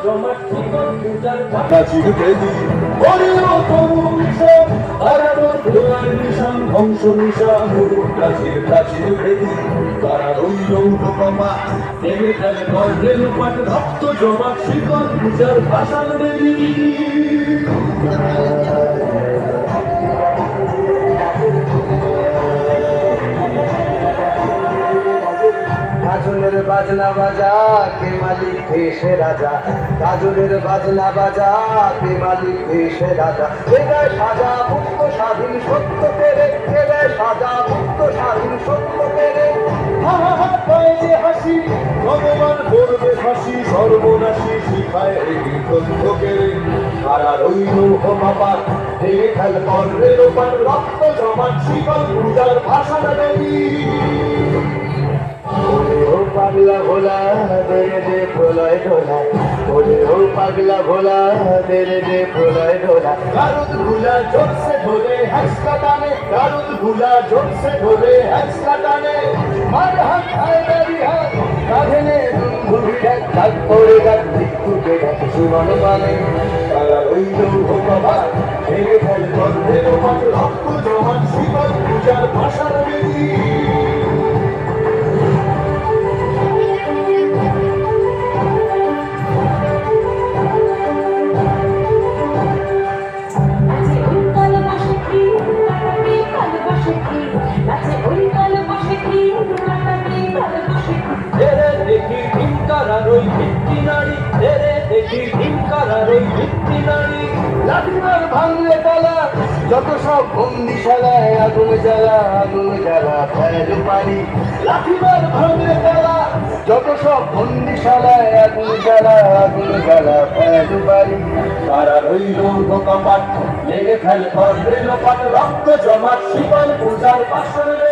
জমাট শিকল পূজার প্রাচীর বেদি ওরে ও তরু মিশন তারা তোর ধোয়ার নিশান ধ্বংস নিশান প্রাচীর প্রাচীর বেদি তারা রইল উপমা নেমে ফেলে গর্বে লোপাট রক্ত জমাট শিকল পূজার ভাষার বেদি গাজনের বাজনা বাজা কে মালিক দেশে রাজা গাজনের বাজনা বাজা কে মালিক দেশে রাজা এবার সাজা মুক্ত স্বাধীন সত্য পেরে এবার সাজা মুক্ত স্বাধীন সত্য পেরে হা হা হা পায় যে হাসি ভগবান করবে ফাঁসি সর্বনাশী শিখায় বিকল্পকে সারা রইল বাবা ভেঙে ফেল কর্ণের ওপর রক্ত জমাট শিকল পূজার ভাষাটা দেবী ও পাগলা ভোলা দেরে দে প্রলয় ঢোলা ওরে ও পাগলা ভোলা দেরে দে প্রলয় ঢোলা গারুদ ভুলা জোরসে ধরে হ্যাঁচকা টানে গারুদ ভুলা জোরসে ধরে হ্যাঁচকা টানে মার হাত খায় বেরি হাত কাঁধে নে ঘুরি ডাক ডাক পড়ে ডাক দিকুকে ডাক সুমন মানে সারা রইল বাবা ভেঙে ফেল কর্ণের ওপর রক্ত জমাট শিকল পূজার ভাষার দেবী দেখি ভীমকারার ওই ভিত্তি নারী দেখি ভীমকারার ওই ভিত্তি নারী লাঠিমার ভাঙলে তালা যত সব বন্দিশালায় আগুন জ্বালা ফেল পানি লাঠিমার ভাঙলে তালা যত সব বন্দিশালায় আগুন জ্বালা ফেল পানি তারা রইল কপাট লেগে ফেল কর্ণের লোপাট রক্ত জমাট শিকল পূজার পাশে